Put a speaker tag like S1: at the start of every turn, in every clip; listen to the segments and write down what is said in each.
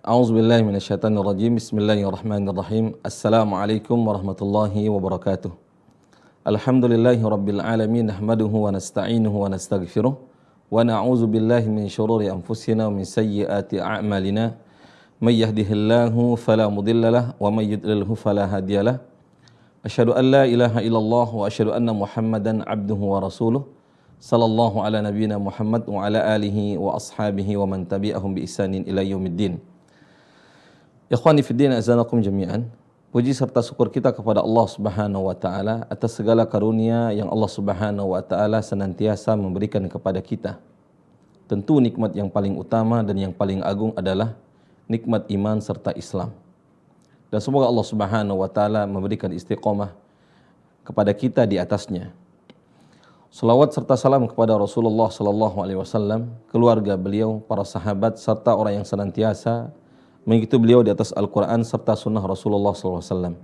S1: A'udzubillahi minasyaitonirrajim. Bismillahirrahmanirrahim. Assalamualaikum warahmatullahi wabarakatuh. Alhamdulillahi rabbil alamin, nahmaduhu wa nasta'inuhu wa nastaghfiruh wa na'udzu billahi min syururi anfusina wa min sayyiati a'malina. May yahdihillahu fala mudhillalah wa may yudlilhu fala hadiyalah. Asyhadu an la ilaha illallah wa asyhadu anna Muhammadan abduhu wa rasuluh. Sallallahu ala nabiyyina Muhammad wa ala alihi wa ashabihi wa man tabi'ahum bi ihsanin ila yaumiddin. Ikhwani fiddin, azanakum jami'an. Puji serta syukur kita kepada Allah Subhanahu wa taala atas segala karunia yang Allah Subhanahu wa taala senantiasa memberikan kepada kita. Tentu nikmat yang paling utama dan yang paling agung adalah nikmat iman serta Islam. Dan semoga Allah Subhanahu wa taala memberikan istiqomah kepada kita di atasnya. Salawat serta salam kepada Rasulullah sallallahu alaihi wasallam, keluarga beliau, para sahabat serta orang yang senantiasa mengikuti beliau di atas Al-Quran serta sunnah Rasulullah SAW.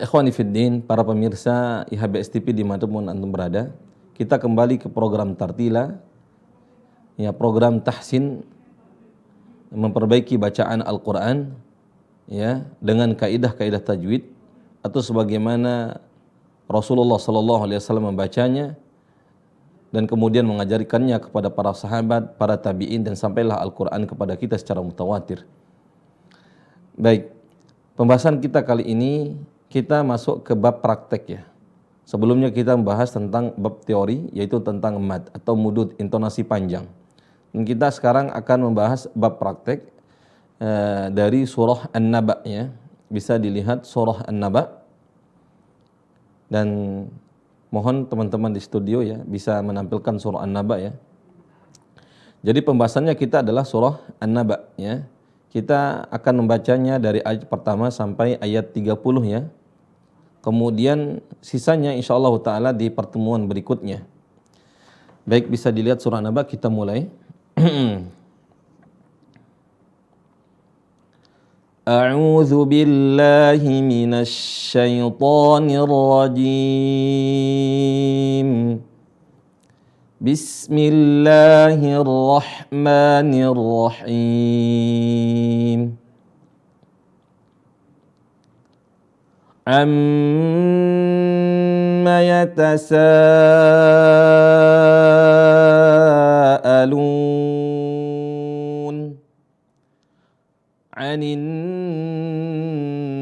S1: Ikhwani fiddin, para pemirsa IHBS TV dimanapun antum berada, kita kembali ke program Tartila, ya, program tahsin, memperbaiki bacaan Al-Quran, ya, dengan kaidah-kaidah tajwid atau sebagaimana Rasulullah SAW membacanya dan kemudian mengajarkannya kepada para sahabat, para tabi'in, dan sampailah Al-Quran kepada kita secara mutawatir. Baik, pembahasan kita kali ini kita masuk ke bab praktek, ya. Sebelumnya kita membahas tentang bab teori, yaitu tentang mad atau mudud, intonasi panjang. Dan kita sekarang akan membahas bab praktek dari surah An-Naba, ya. Bisa dilihat surah An-Naba, dan mohon teman-teman di studio, ya, bisa menampilkan surah An-Naba, ya. Jadi pembahasannya kita adalah surah An-Naba, ya. Kita akan membacanya dari ayat pertama sampai ayat 30, ya. Kemudian sisanya insyaallah taala di pertemuan berikutnya. Baik, bisa dilihat surah An-Naba, kita mulai. A'udzu billahi minasy syaithanir rajim. Bismillahirrahmanirrahim. Amma yatasaalun 'anin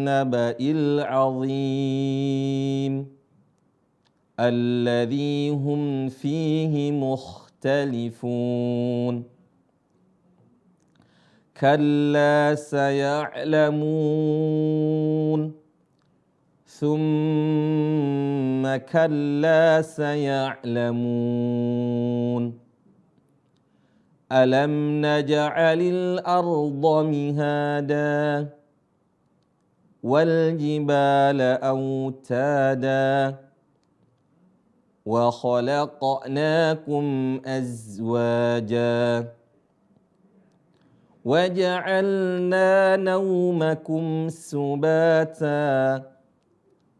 S1: naba'il 'azim alladzi hum fihi mukhtalifun. Kalla saya'lamun thumma kalla saya'lamun. Alam naj'alil arda mihada wal jibala autada wa khalaqnakum azwaja wa ja'alna nawmakum subata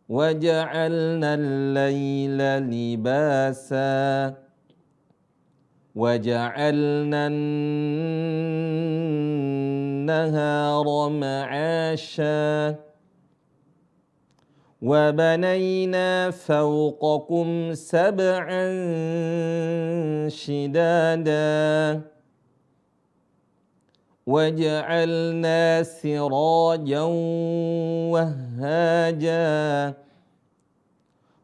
S1: wa ja'alna al-laila libasa wa ja'alna an-nahara ma'asha wa banayna fawqakum sab'an shidada wa ja'alna sirajan wahhaja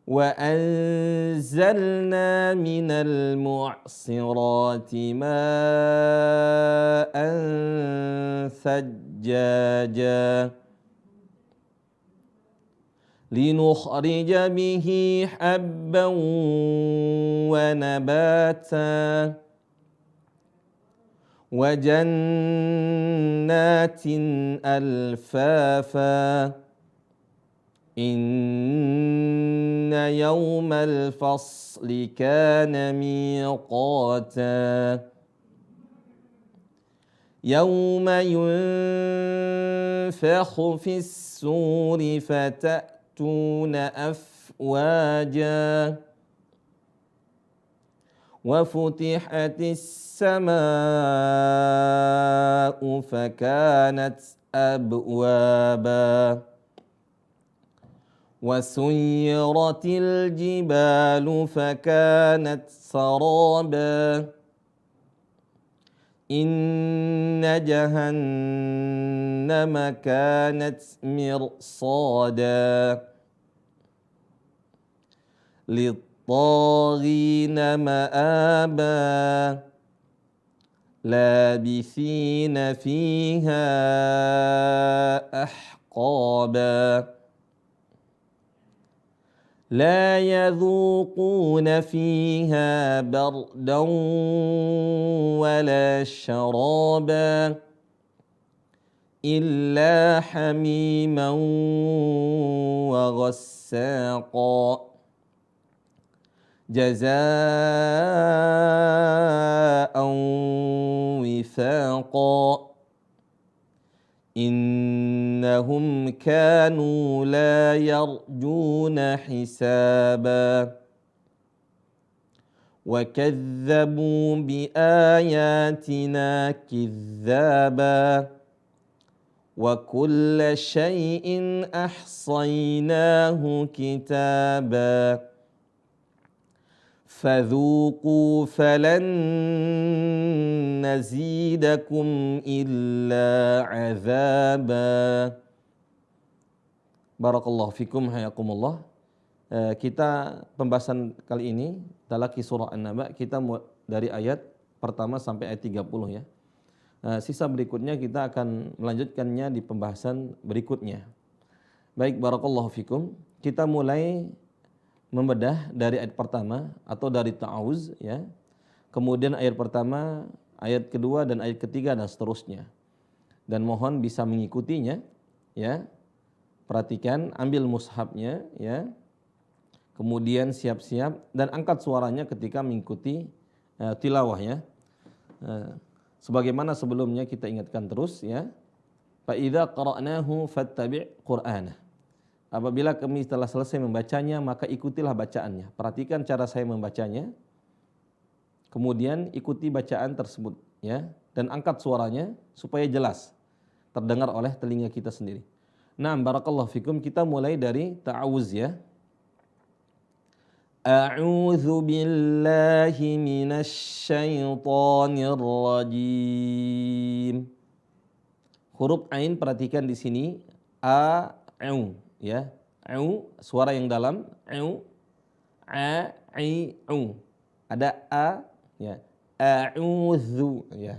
S1: wa anzalna minal mu'sirati ma'an thajjaja linukhrija bihi habban wa nabata wa jannatin alfafa. Inna yawmal fasli kana miqata. Yawma yunfakhu fis suri fatatuna afwaja وفتحت السماء فكانت أبوابا وسيرت الجبال فكانت سرابا إن جهنم كانت مرصادا للطاغين مآبا لابثين فيها أحقابا لا يذوقون فيها بردا ولا شرابا إلا حميما وغساقا جزاء وفاقا إنهم كانوا لا يرجون حسابا وكذبوا بآياتنا كذابا وكل شيء أحصيناه كتابا فذوقوا فلن نزيدكم إلا عذابا. Barakallahu fikum, hayakumullah. Kita pembahasan kali ini adalah surah An-Naba. Kita dari ayat pertama sampai ayat 30 ya. Sisa berikutnya kita akan melanjutkannya di pembahasan berikutnya. Baik, barakallahu fikum. Kita mulai membedah dari ayat pertama atau dari ta'awuz ya. Kemudian ayat pertama, ayat kedua dan ayat ketiga dan seterusnya. Dan mohon bisa mengikutinya ya. Perhatikan, ambil mushafnya ya. Kemudian siap-siap dan angkat suaranya ketika mengikuti tilawah ya. Sebagaimana sebelumnya kita ingatkan terus ya. Fa idza qara'nahu fattabi' qur'anah. Apabila kami telah selesai membacanya, maka ikutilah bacaannya. Perhatikan cara saya membacanya. Kemudian ikuti bacaan tersebut ya, dan angkat suaranya supaya jelas terdengar oleh telinga kita sendiri. Nah, barakallahu fikum, kita mulai dari ta'awuz ya. A'udzu billahi minasy syaithanir rajim. Huruf ain perhatikan di sini, a'u ya. A'u suara yang dalam, a'u, a'i'u. Ada a ya. A'udzu ya.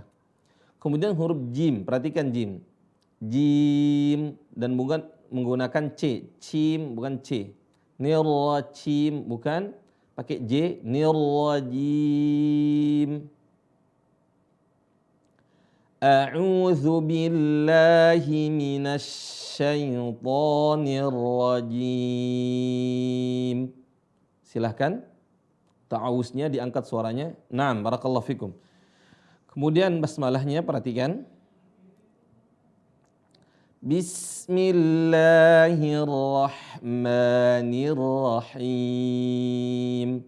S1: Kemudian huruf jim, perhatikan jim. Jim dan bukan menggunakan c, cim bukan c. Nirrajim bukan pakai j, nirrajim. A'udzu billahi minasy syaithanir rajim. Silahkan ta'awuznya diangkat suaranya. Naam, barakallahu fikum. Kemudian basmalahnya perhatikan. Bismillahirrahmanirrahim.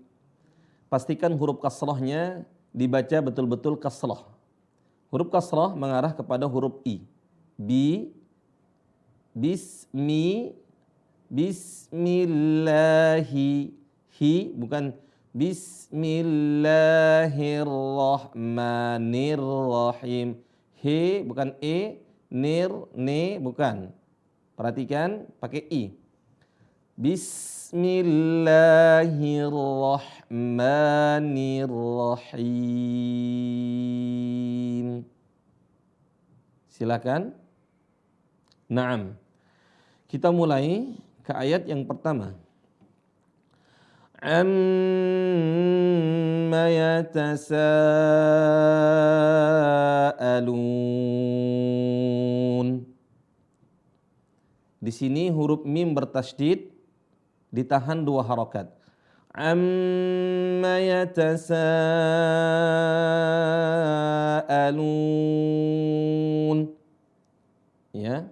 S1: Pastikan huruf kasrahnya dibaca betul-betul kasrah. Huruf kasrah mengarah kepada huruf i. Bismillahi. Hi bukan bismillahirrahmanirrahim. He bukan e. Ne bukan. Perhatikan pakai i. Bismillahirrahmanirrahim. Silakan. Naam. Kita mulai ke ayat yang pertama. Amma yatasaalun. Di sini huruf mim bertasydid ditahan 2 harakat. Amma yatasaalun. Ya.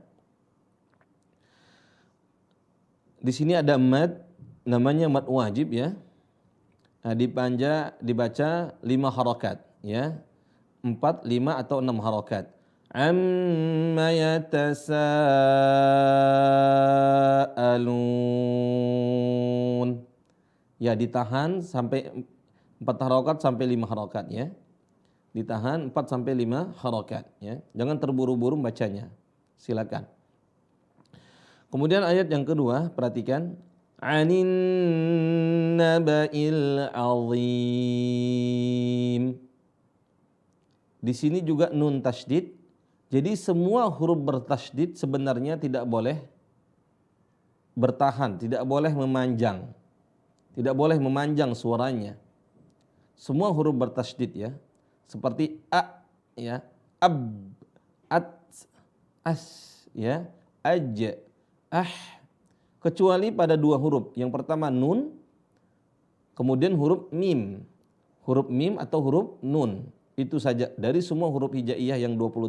S1: Di sini ada mad, namanya mad wajib ya. dibaca 5 harokat, ya. 4, 5 atau 6 harokat. Amma yatasaalun. Ya, ditahan sampai 4 harokat sampai 5 harokat, ya. Ditahan 4 sampai 5 harokat, ya. Jangan terburu-buru membacanya. Silakan. Kemudian ayat yang kedua, perhatikan. Anin naba'il azim. Di sini juga nun tasydid. Jadi semua huruf bertasydid sebenarnya tidak boleh bertahan, tidak boleh memanjang. Tidak boleh memanjang suaranya. Semua huruf bertasydid, ya. Seperti a, ya, ab, at, as, ya, aj, ah. Kecuali pada 2 huruf. Yang pertama nun, kemudian huruf mim. Huruf mim atau huruf nun. Itu saja dari semua huruf hijaiyah yang 28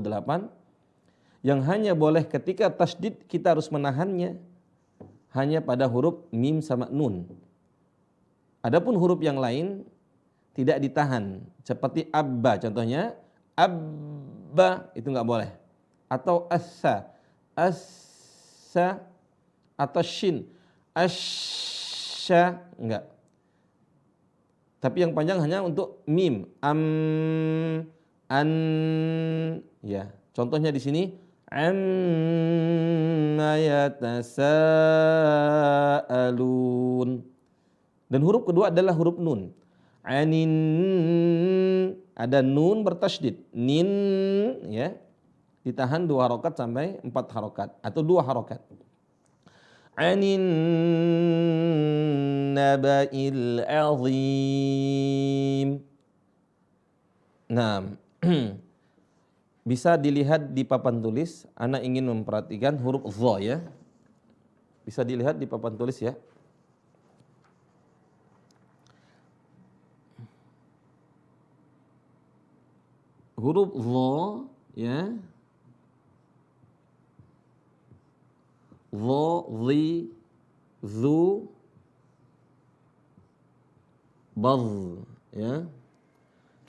S1: yang hanya boleh ketika tasydid kita harus menahannya hanya pada huruf mim sama nun. Adapun huruf yang lain tidak ditahan seperti abba contohnya, abba itu enggak boleh, atau assa atau shin asya enggak. Tapi yang panjang hanya untuk mim, an, ya. Contohnya di sini amma yatasaalun. Dan huruf kedua adalah huruf nun. Anin, ada nun bertasydid, nin, ya. Ditahan 2 harokat sampai 4 harokat atau 2 harokat. Anin naba'il azim. Nah, bisa dilihat di papan tulis. Ana ingin memperhatikan huruf dha, ya. Bisa dilihat di papan tulis, ya. Huruf dha, ya. Dha, dhi, dhu, badh, ya.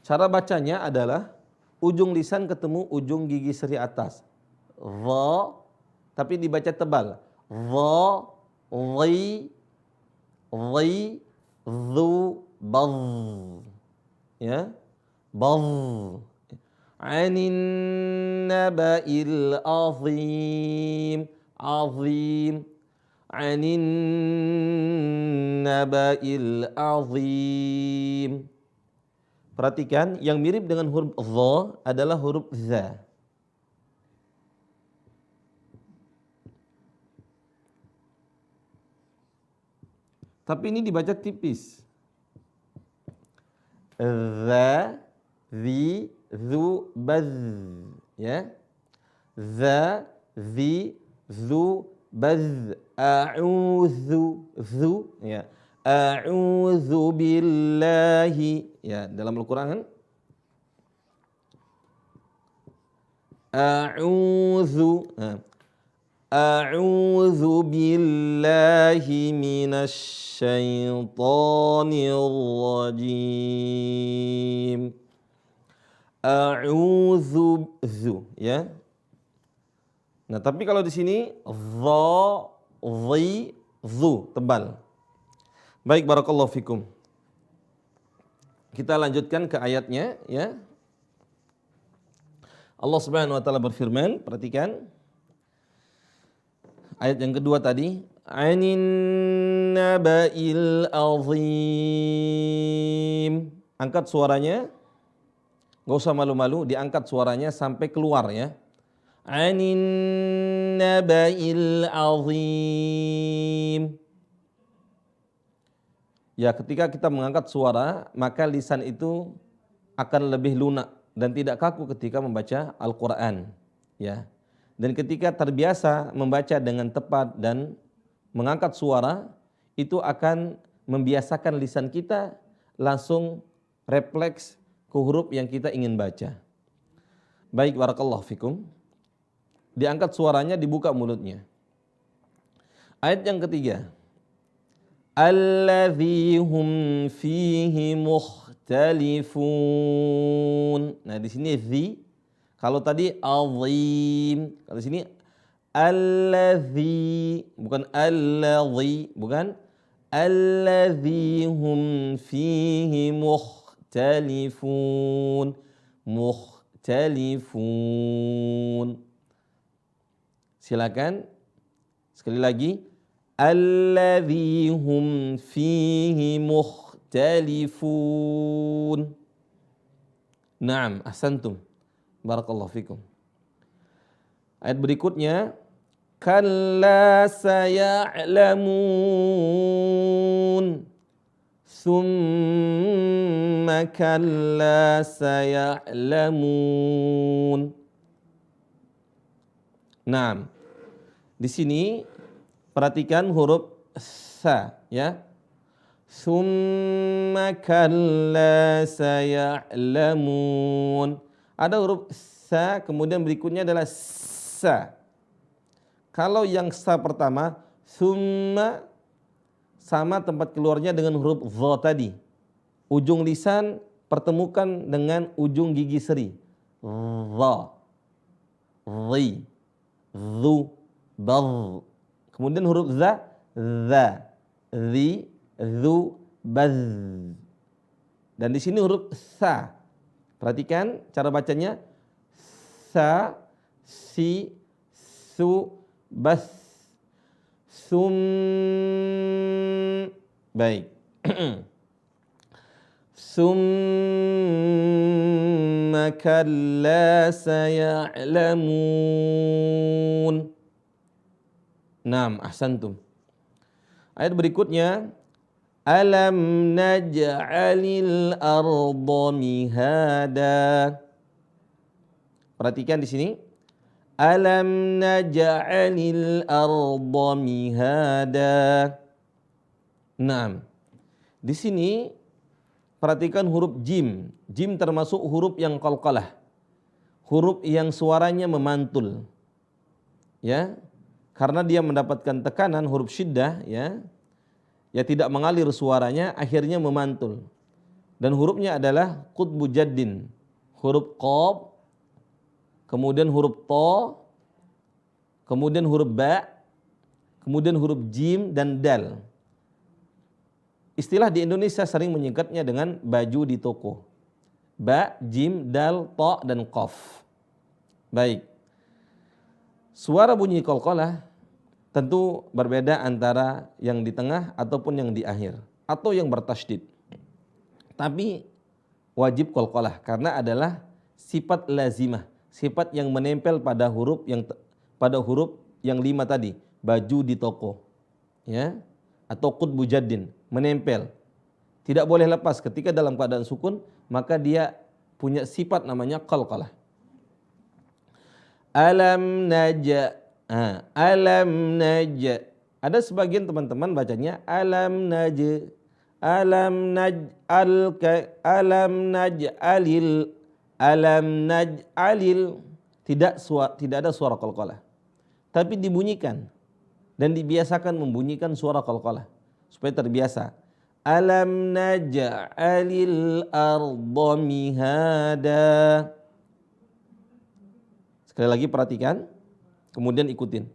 S1: Cara bacanya adalah ujung lisan ketemu ujung gigi seri atas. Dha, tapi dibaca tebal. Dha, dhi, dhu, badh. Ya. Badh. Anin naba'il azim. Azim. Anin naba'il azim. Perhatikan yang mirip dengan huruf dha adalah huruf za. Tapi ini dibaca tipis. Za, zi, zu, baz, ya. Za, zi, zu, baz, a'udzu, zu, ya. A'udzu billahi, ya. Dalam Al-Qur'an kan a'udzu, a'udzu billahi minasy syaithanir rajim. A'udzu, ya. Nah, tapi kalau di sini dha, dhi, dhu, tebal. Baik, barakallahu fikum. Kita lanjutkan ke ayatnya, ya. Allah Subhanahu wa taala berfirman, perhatikan. Ayat yang kedua tadi, anin naba'il azim. Angkat suaranya. Enggak usah malu-malu, diangkat suaranya sampai keluar, ya. Anin naba'il azim. Ya, ketika kita mengangkat suara, maka lisan itu akan lebih lunak dan tidak kaku ketika membaca Al-Qur'an, ya. Dan ketika terbiasa membaca dengan tepat dan mengangkat suara, itu akan membiasakan lisan kita langsung refleks ke huruf yang kita ingin baca. Baik, barakallahu fikum. Diangkat suaranya, dibuka mulutnya. Ayat yang ketiga. alladzi hum fihi mukhtalifun. Nah, di sini dzi, kalau tadi azim, kalau di sini alladzi, bukan alladzi, bukan alladzi hum fihi mukhtalifun. Mukhtalifun. Silakan sekali lagi. Alladzi hum fihi mukhtalifun. Naam, ahsantum. Barakallahu fikum. Ayat berikutnya, kalla saya'lamun. Summa kalla saya'lamun. Naam. Di sini perhatikan huruf sa, ya. Summa kalla saya'lamun. Ada huruf sa, kemudian berikutnya adalah sa. Kalau yang sa pertama, summa, sama tempat keluarnya dengan huruf dha tadi. Ujung lisan pertemukan dengan ujung gigi seri. Dha, dhi, dhu, badh. Kemudian huruf za, dhi, dhu, badh. Dan di sini huruf sa. Perhatikan cara bacanya. Sa, si, su, bas, sum. Baik. Summa kalla saya'lamun. Naam, ahsantum. Ayat berikutnya, alam naj'alil arda mihada. Perhatikan di sini. Alam naj'alil arda mihada. Naam. Di sini perhatikan huruf jim. Jim termasuk huruf yang qalqalah. Huruf yang suaranya memantul. Ya. Karena dia mendapatkan tekanan huruf syiddah, ya. Ya tidak mengalir suaranya, akhirnya memantul. Dan hurufnya adalah qutbu jaddin. Huruf qaf, kemudian huruf to, kemudian huruf ba, kemudian huruf jim dan dal. Istilah di Indonesia sering menyingkatnya dengan baju di toko. Ba, jim, dal, to, dan qaf. Baik. Suara bunyi qalqalah tentu berbeda antara yang di tengah ataupun yang di akhir. Atau yang bertasydid. Tapi wajib qalqalah karena adalah sifat lazimah. Sifat yang menempel pada huruf yang 5 tadi. Baju di toko. Ya. Atau qutbu jaddin. Menempel. Tidak boleh lepas ketika dalam keadaan sukun. Maka dia punya sifat namanya qalqalah. Alam naja. Alam naja. Ada sebagian teman-teman bacanya alam naja. Alam naj'al alam naj'alil. Alam naj'alil. Tidak ada suara qalqalah. Tapi dibunyikan dan dibiasakan membunyikan suara qalqalah supaya terbiasa. Alam naj'alil arda mihada. Sekali lagi perhatikan, kemudian ikutin.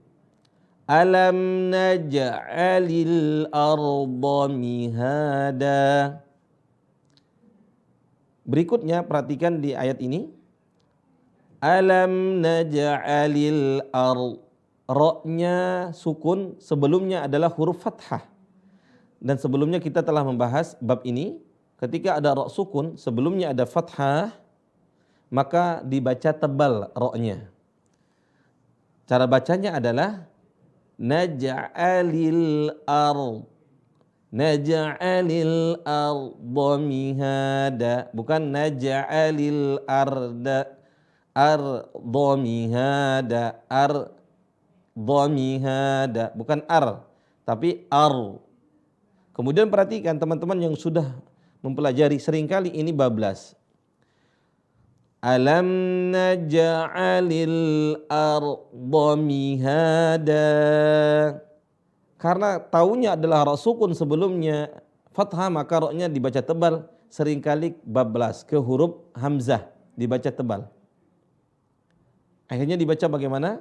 S1: Alam naj'alil arda mihada. Berikutnya perhatikan di ayat ini. Alam naj'alil arda. Ra-nya sukun, sebelumnya adalah huruf fathah. Dan sebelumnya kita telah membahas bab ini. Ketika ada ra sukun, sebelumnya ada fathah, maka dibaca tebal ra-nya. Cara bacanya adalah naj'alil ard. Naj'alil arda mihada. Bukan naj'alil arda. Arda mihada. Arda mihada. Bukan ar, tapi ar. Kemudian perhatikan teman-teman yang sudah mempelajari seringkali ini bablas. Alam naj'alil arda mihada. karena taunya adalah ra sukun sebelumnya fathah, maka roknya dibaca tebal. Seringkali bablas ke huruf hamzah dibaca tebal. Akhirnya dibaca bagaimana?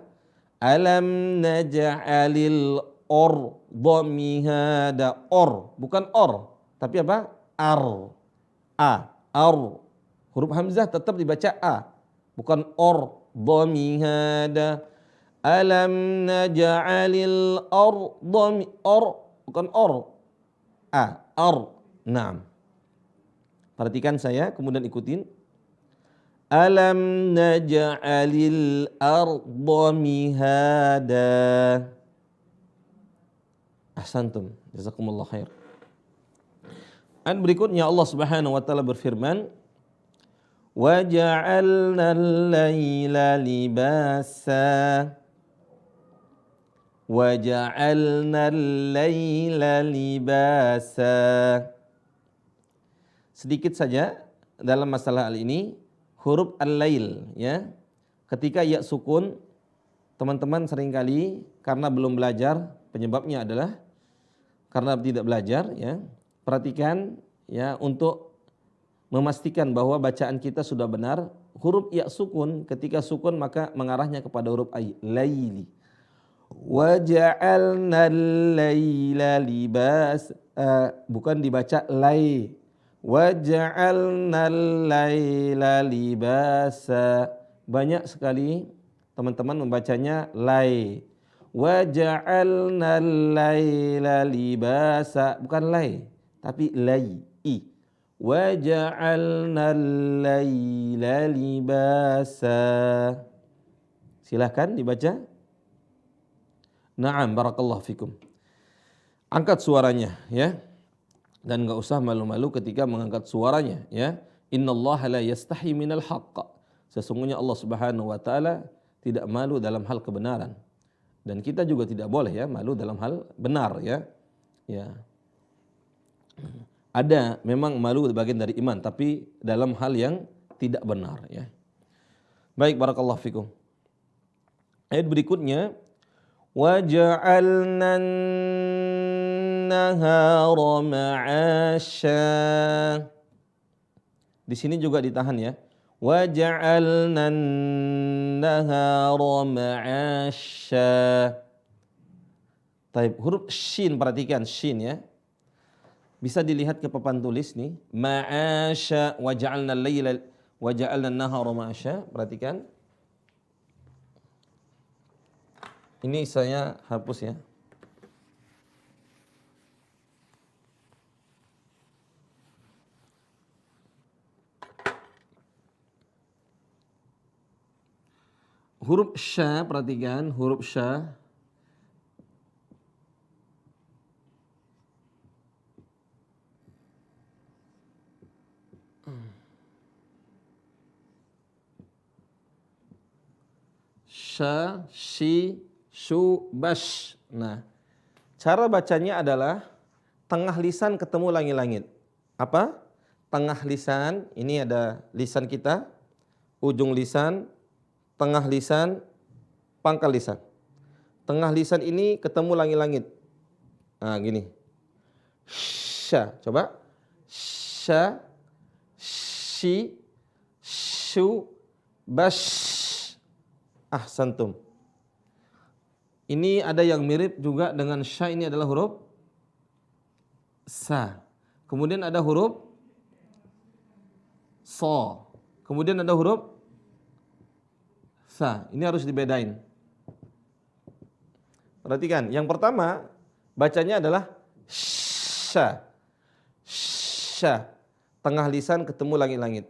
S1: Alam naj'alil arda mihada. Or, bukan or, tapi apa? Ar. A, ar. Huruf hamzah tetap dibaca a, bukan or. Dhamihada. Alam naj'alil arda or, bukan or. A, ar. Naam. Perhatikan saya, kemudian ikutin. Alam naj'alil arda mihada. Ahsantum. Jazakumullah khair. Ayat berikutnya Allah Subhanahu wa taala berfirman, "Wa ja'alna al-laila libasa." Wa ja'alna al-laila libasa. Sedikit saja dalam masalah hal ini, huruf al-lail ya. Ketika ya sukun, teman-teman seringkali karena belum belajar, penyebabnya adalah karena tidak belajar ya. Perhatikan ya, untuk memastikan bahwa bacaan kita sudah benar, huruf ya sukun ketika sukun maka mengarahnya kepada huruf laili. Wa ja'alna al-laila libas, bukan dibaca lai. Wa ja'alna al-laila libasa. Banyak sekali teman-teman membacanya lai. Wa ja'alna al-laila libasa, bukan lai tapi lai. Wa ja'alna al-laila libasa. Silakan dibaca. Na'am, barakallahu fikum. Angkat suaranya ya. Dan enggak usah malu-malu ketika mengangkat suaranya ya. Innallaha la yastahi minal haqq. Sesungguhnya Allah Subhanahu wa taala tidak malu dalam hal kebenaran. Dan kita juga tidak boleh ya malu dalam hal benar ya. Ya. Ada memang malu bagian dari iman, tapi dalam hal yang tidak benar ya. Baik, barakallahu fikum. Ayat berikutnya, wa ja'alna an-nahara ma'asha. Di sini juga ditahan ya. Wa ja'alna an-nahara ma'asha. Taib, huruf shin, perhatikan shin ya. Bisa dilihat ke papan tulis nih, ma'asha wa ja'alna al-laila wa ja'alna an-nahara ma'asha. Perhatikan. Ini saya hapus ya. Huruf sya, perhatikan huruf sya. Sya, shi, shu, bash. Nah, cara bacanya adalah tengah lisan ketemu langit-langit. Apa? Tengah lisan, ini ada lisan kita, ujung lisan, tengah lisan, pangkal lisan. Tengah lisan ini ketemu langit-langit. Nah, gini. Sya, coba. Sya, shi, shu, bash. Ahsantum. Ini ada yang mirip juga dengan sya, ini adalah huruf sa. Kemudian ada huruf so. Kemudian ada huruf sa. Ini harus dibedain. Perhatikan, yang pertama bacanya adalah sya. Sya. Tengah lisan ketemu langit-langit.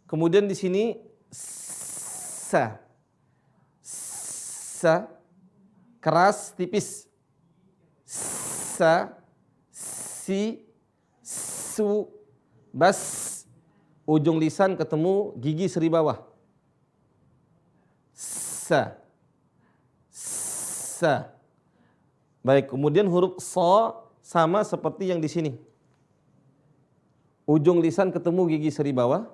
S1: Kemudian di sini sa. Sa. Keras tipis. Sa, si, su, bas. Ujung lisan ketemu gigi seri bawah. Sa. Sa. Baik, kemudian huruf so sama seperti yang di sini. Ujung lisan ketemu gigi seri bawah,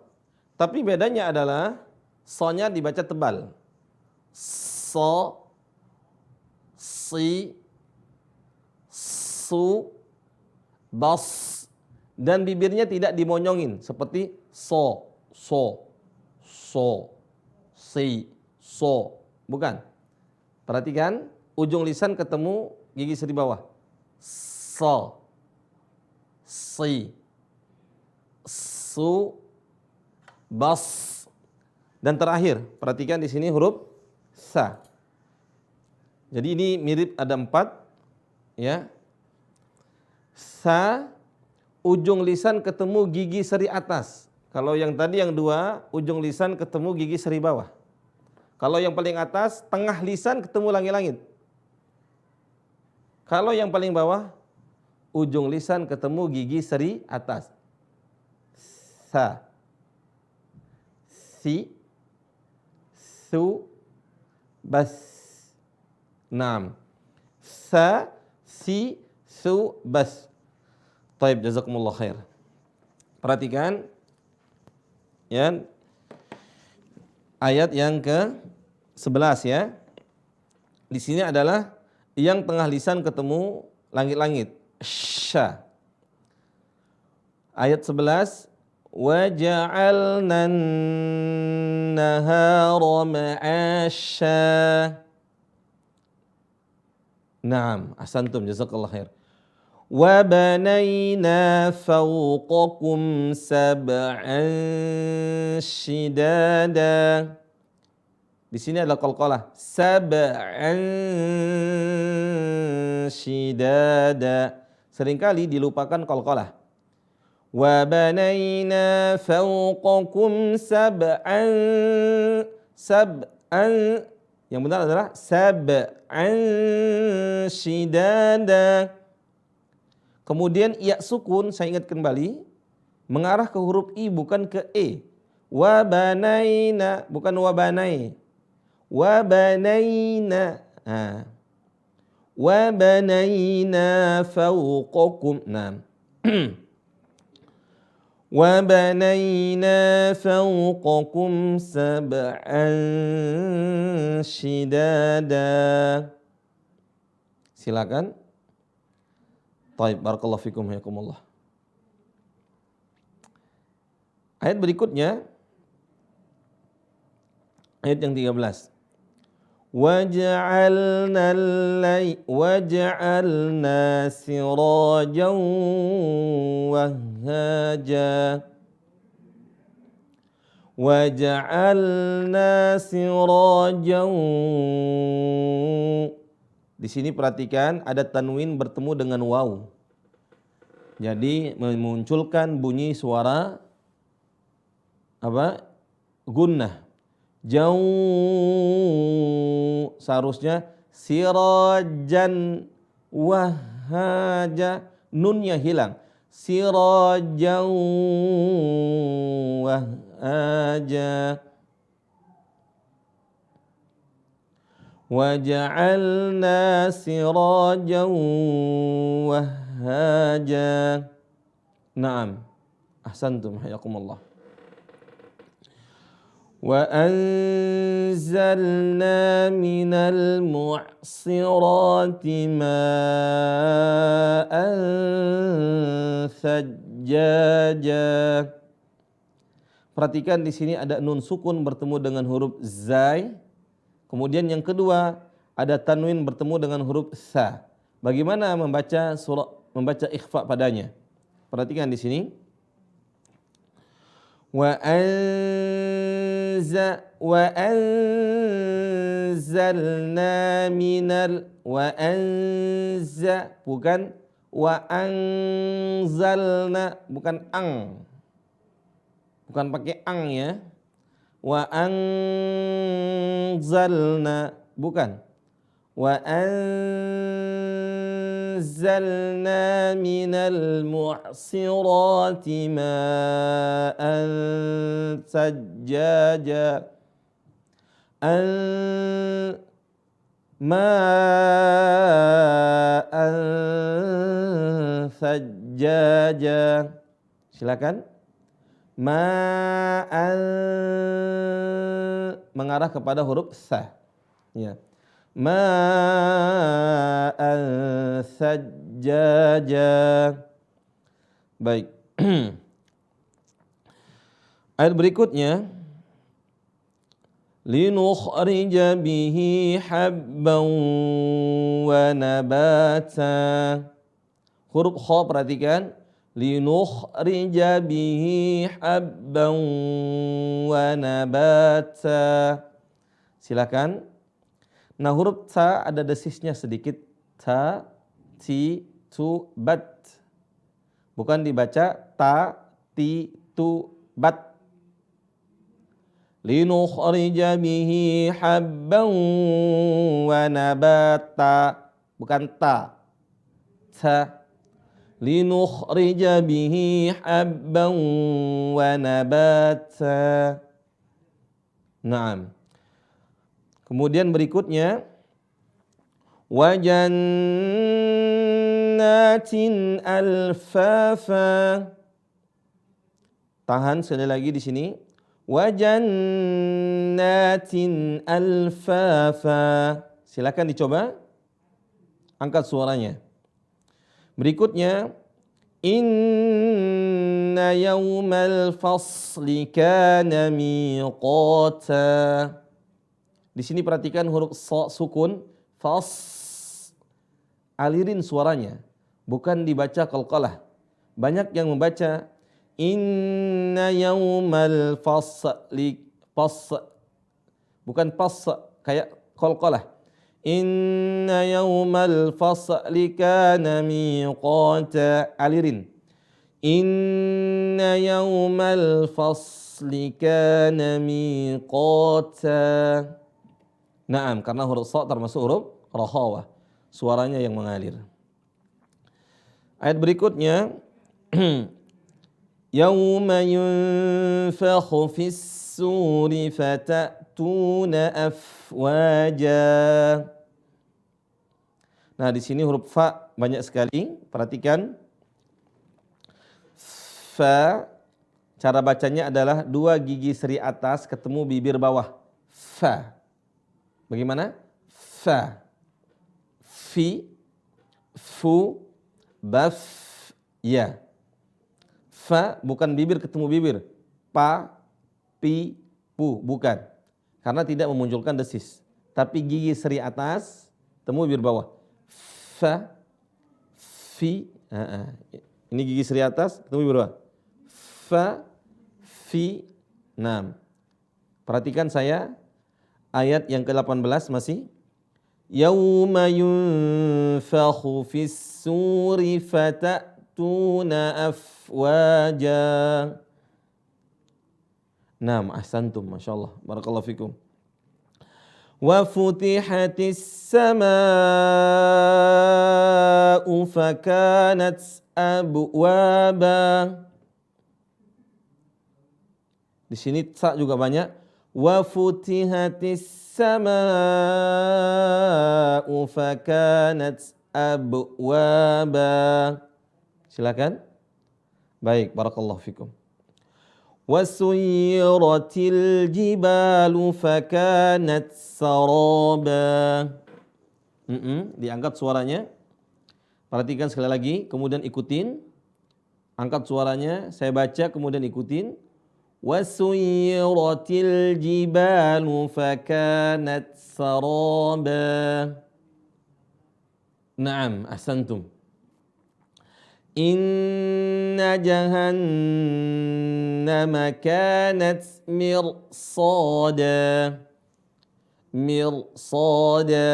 S1: tapi bedanya adalah so-nya dibaca tebal. So, si, su, bas, dan bibirnya tidak dimonyongin seperti so, si, so, bukan. Perhatikan ujung lisan ketemu gigi seri bawah, so, si, su, bas, dan terakhir perhatikan di sini huruf sa. Jadi ini mirip, ada 4 ya. Sa, ujung lisan ketemu gigi seri atas. Kalau yang tadi yang 2, ujung lisan ketemu gigi seri bawah. Kalau yang paling atas, tengah lisan ketemu langit-langit. Kalau yang paling bawah, ujung lisan ketemu gigi seri atas. Sa, si, su, bas. Naam. Sa, si, su, bas. Taib, jazakumullah khair. Perhatikan ya, ayat yang ke-11 ya. Di sini adalah yang tengah lisan ketemu langit-langit. Sya. Ayat 11, wa ja'alna an-nahara ma'asya. Naam, ahsantum, jazakallah khair. Wa banayna fawqakum sab'an shidada. Di sini adalah qalqalah, sab'an shidada. Seringkali dilupakan qalqalah. Wa banayna fawqakum sab'an, yang benar adalah sab'an shidada. Kemudian ya sukun, saya ingat kembali, mengarah ke huruf i bukan ke e. Wa banaina, bukan wa banai. Wa banaina. Wa banaina fawqakum. Nah. Wa banaina fawqakum sab'an shidada. Silakan. Baik, barakallahu fikum hayakumullah. Ayat berikutnya, ayat yang 13. Waja'alna sirajan wahhaja. Waja'alna sirajan. Di sini perhatikan ada tanwin bertemu dengan waw. Jadi memunculkan bunyi suara apa? Gunnah. Jauh, seharusnya sirajan wahhaja, nunnya hilang. Sirajan wahhaja. Waja'alna sirajan wahhaja. Naam. Ahsantum hayakumullah. Wa anzalna minal mu'sirati ma'an thajjaja. Perhatikan di sini ada nun sukun bertemu dengan huruf zai. Kemudian yang kedua ada tanwin bertemu dengan huruf sa. Bagaimana membaca membaca ikhfa padanya? Perhatikan di sini. Wa anzalna minal, bukan wa anzalna, bukan ang. Bukan pakai ang ya. Wa anzalna, bukan. Wa anzalna minal mu'sirati ma'an sajjaja. Ma'an sajjaja. Silakan. Ma'an mengarah kepada huruf sa. Ya. ma'an sajjaja. Baik. Ayat berikutnya, linukhrija bihi habban wa nabata. Huruf kha perhatikan, linukhrija bihi habban wa nabata. Silakan. Nah, huruf ta ada desisnya sedikit, ta, ti, tu, bat. Bukan dibaca ta, ti, tu, bat. Linukhrija bihi habban wa nabata, bukan ta. Ta. Linukhrija bihi habban wa nabata. Naam. Kemudian berikutnya, wa jannatin alfafa. Tahan sekali lagi di sini. Wa jannatin alfafa. Silakan dicoba. Angkat suaranya. Berikutnya, inna yawmal fasli kana miqata. Di sini perhatikan huruf sa sukun, fas. Alirin suaranya, bukan dibaca qalqalah. Banyak yang membaca inna yawmal fasli, pas, bukan pas kayak qalqalah. Inna yawmal fasli kana miqata. Alirin. Inna yawmal fasli kana miqata. Naam, karena huruf sa termasuk huruf rakhawah. Suaranya yang mengalir. Ayat berikutnya, yauma yunfakhu fis suri fatatuna afwaja. Nah, di sini huruf fa banyak sekali. Perhatikan. Fa, cara bacanya adalah dua gigi seri atas ketemu bibir bawah. Fa. Bagaimana? Fa. Fi. Fu. Baf. Ya. Fa bukan bibir ketemu bibir. Pa. Pi. Pu. Bukan. Karena tidak memunculkan desis. Tapi gigi seri atas temu bibir bawah. Fa. Fi. Ini gigi seri atas ketemu bibir bawah. Fa. Fi. Nam. Perhatikan saya. Ayat yang ke-18 masih. Yauma yunfakhu fis suri fatatuna afwaja. Naam, ahsantum, masyaallah, barakallahu fikum. Wa futihatis samaa'u fakanat abwaba. Di sini sa juga banyak. Wa futihatis samaa'u fakanat abwaba. Silakan. Baik, barakallahu fikum. Wa suyyiratil jibalu fakanat saraba. Diangkat suaranya. Perhatikan sekali lagi, kemudian ikutin. Angkat suaranya, saya baca kemudian ikutin. Wasuyyiratil jibalu fakanat saraba. Naam, ahsantum. Inna jahannama kanat mirsada. Mirsada.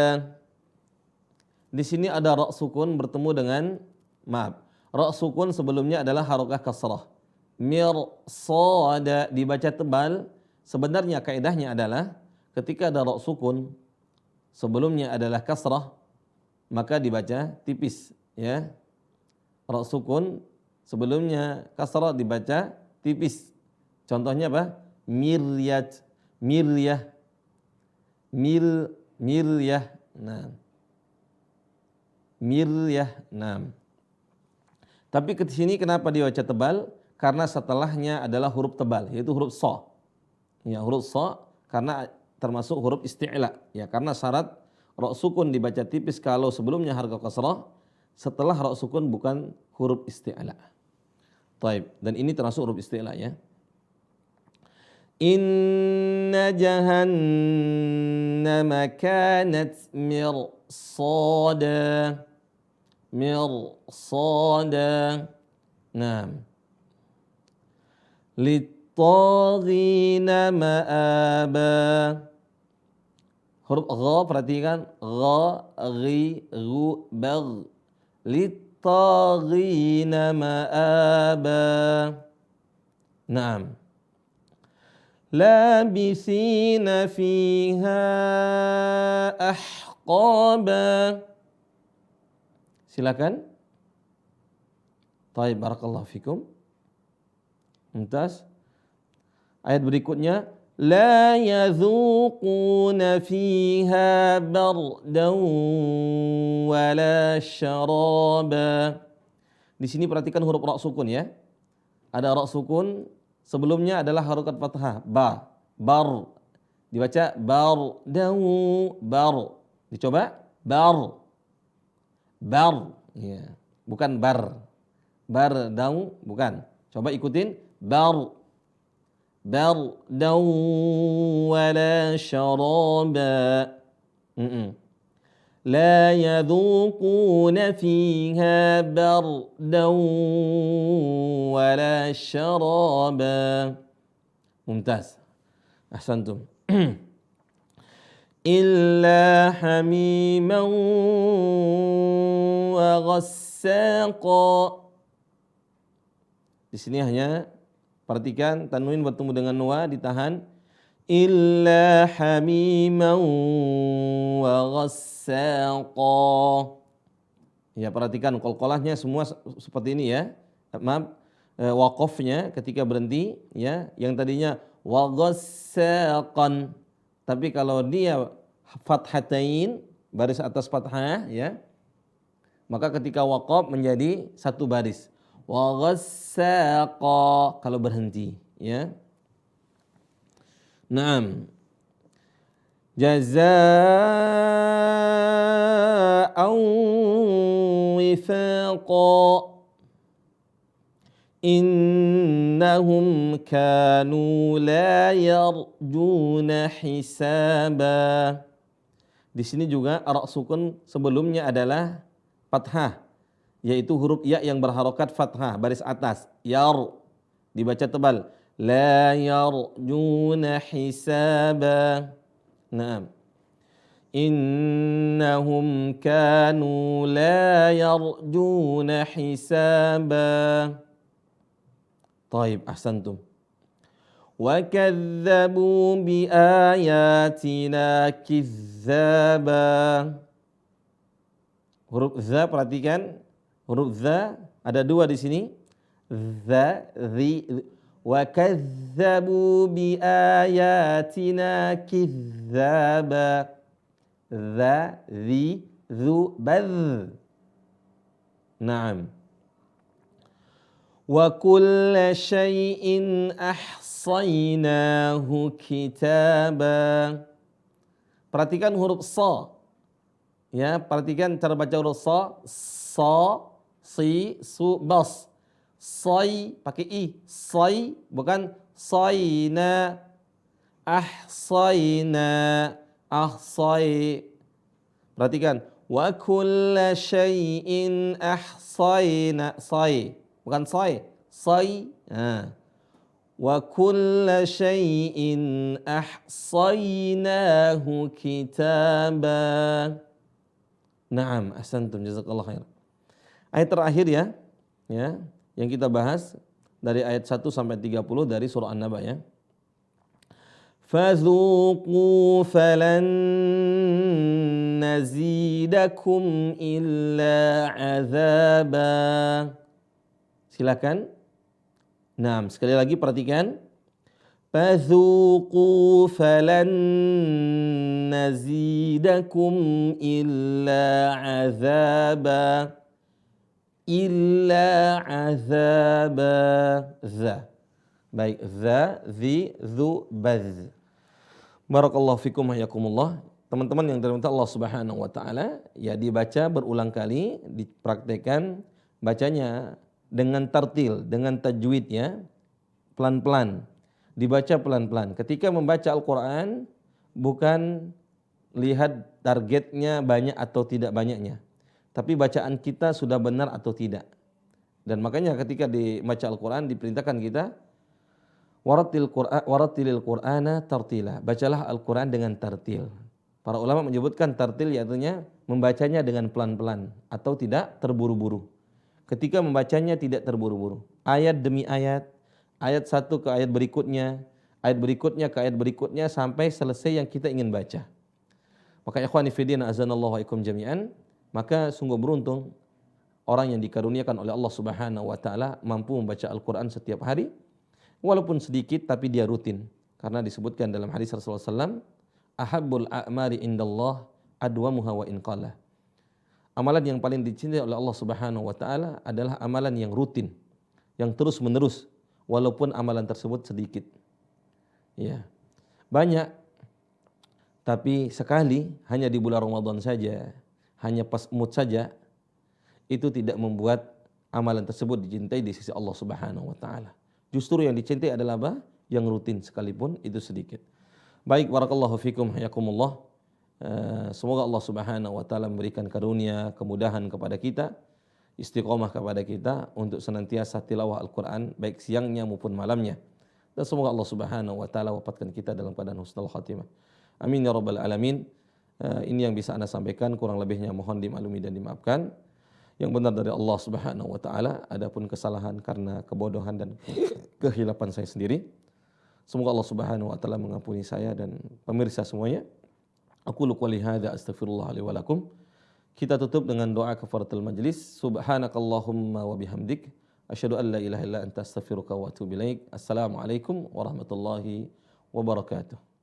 S1: Di sini ada ra sukun bertemu dengan ra sukun sebelumnya adalah harokah kasrah. Mirsada dibaca tebal. Sebenarnya kaidahnya adalah ketika ada ra sukun sebelumnya adalah kasrah maka dibaca tipis, ya. Ra sukun sebelumnya kasrah dibaca tipis. Contohnya apa? Miryat, miryah, miryah. Nah. Miryah. Nah. Tapi ke sini kenapa dibaca tebal? Karena setelahnya adalah huruf tebal, yaitu huruf sha. Ya, huruf sha karena termasuk huruf isti'la, ya, karena syarat Ra sukun dibaca tipis kalau sebelumnya harga kasrah, setelah ra sukun bukan huruf isti'la. Taib, dan ini termasuk huruf isti'la ya. Inna jahannama kanat mirsada. Mirsada. Naam. Littaghina ma'aba. Huruf gha perhatikan, gha, ghi, gu, bagh. Littaghina ma'aba. Naam. Labithina fiha ahqaba. Silakan. Baik, barakallahu fikum. Mumtaz. Ayat berikutnya, la yadhuquna fiha bardan wala syaraba. Di sini perhatikan huruf ra sukun ya. Ada ra sukun, sebelumnya adalah harokat fathah, ba, bar. Dibaca bar, dawu, bar. Dicoba, bar. Bar, ya. Bukan bar. Bar, dawu, bukan. Coba ikutin, bar. Bar, dawu, wala syaraba. لا يذوقون فيها بردا ولا شرابا. ممتاز. أحسنتم. إلا حميما وغساقا. Di sini hanya perhatikan tanwin bertemu dengan wa ditahan. Illa hamiman wa ghassaqa. Ya, perhatikan qalqalahnya semua seperti ini ya. Maaf, waqafnya ketika berhenti ya, yang tadinya wa ghassaqan. Tapi kalau dia fathatain, baris atas fathah ya, maka ketika waqaf menjadi satu baris. Wa ghassaqa kalau berhenti ya. Naam. Jazaa'an wifaqa. Innahum kanu la yarjuna hisaba. Di sini juga ra sukun sebelumnya adalah fathah, yaitu huruf ya yang berharokat fathah baris atas. Yar dibaca tebal. La yarjuna hisaba. Naam. Innahum kanu la yarjuna hisaba. Taib, ahsantum. Wa kadzabu bi ayatina kizzaba. Huruf za perhatikan. Huruf za ada dua di sini. Za, zi. Wa kadzabu bi ayatina kizzaba. Za, zi, zu, badh. Naam. Wa kulla syai'in ahsaynahu kitaba. Perhatikan huruf sa. Ya, perhatikan cara baca huruf sa. Sa, si, su, bas. Say pakai i, say bukan sayna. Ahsayna, ahsay. Perhatikan, wa kulla syai'in ahsayna, say bukan say, say. Wa kulla syai'in ahsaynahu kitaba. Naam, ahsantum, jazakallahu khair. Ayat terakhir ya, yang kita bahas dari ayat 1 sampai 30 dari surah An-Naba ya. Fadzuqu falan nazidakum illa azaba. Silakan. Nah, sekali lagi perhatikan. Fadzuqu falan nazidakum illa azaba. Illa azaba. Za. Baik, za, zi, zu, baz. Barakallahu fikum hayakumullah. teman-teman yang dirahmati Allah Subhanahu wa taala, ya dibaca berulang kali, dipraktekkan bacanya dengan tartil, dengan tajwidnya pelan-pelan. Dibaca pelan-pelan. Ketika membaca Al-Qur'an bukan lihat targetnya banyak atau tidak banyaknya, tapi bacaan kita sudah benar atau tidak. Dan makanya ketika dibaca Al-Qur'an diperintahkan kita warattilil Qur'ana tartila. Bacalah Al-Qur'an dengan tartil. Para ulama menyebutkan tartil yaitu membacanya dengan pelan-pelan atau tidak terburu-buru. Ketika membacanya tidak terburu-buru. Ayat demi ayat, ayat satu ke ayat berikutnya ke ayat berikutnya sampai selesai yang kita ingin baca. Maka ikhwani fillah azanallahu wa ikum jami'an, maka sungguh beruntung orang yang dikaruniakan oleh Allah Subhanahu wa taala mampu membaca Al-Qur'an setiap hari walaupun sedikit tapi dia rutin. Karena disebutkan dalam hadis Rasulullah SAW, ahabbul a'mali indallah adwamuha wa in qalla. Amalan yang paling dicintai oleh Allah Subhanahu wa taala adalah amalan yang rutin, yang terus-menerus walaupun amalan tersebut sedikit. Ya. Banyak tapi sekali hanya di bulan Ramadan saja, hanya pas mood saja, itu tidak membuat amalan tersebut dicintai di sisi Allah Subhanahu wa taala. Justru yang dicintai adalah apa? Yang rutin sekalipun itu sedikit. Baik, barakallahu fikum, hayakumullah. Semoga Allah Subhanahu wa taala memberikan karunia, kemudahan kepada kita, istiqomah kepada kita untuk senantiasa tilawah Al-Qur'an baik siangnya maupun malamnya. Dan semoga Allah Subhanahu wa taala wafatkan kita dalam keadaan husnul khatimah. Amin ya rabbal alamin. Ini yang bisa Anda sampaikan, kurang lebihnya mohon dimaklumi dan dimaafkan. Yang benar dari Allah Subhanahu wa taala, adapun kesalahan karena kebodohan dan kehilapan saya sendiri, semoga Allah Subhanahu wa taala mengampuni saya dan pemirsa semuanya. Aku qouli hadza astaghfirullah li wa lakum. Kita tutup dengan doa kafaratul majlis. Subhanakallahumma wa bihamdik asyhadu an la ilaha illa anta astaghfiruka wa atubu ilaik. Assalamualaikum warahmatullahi wabarakatuh.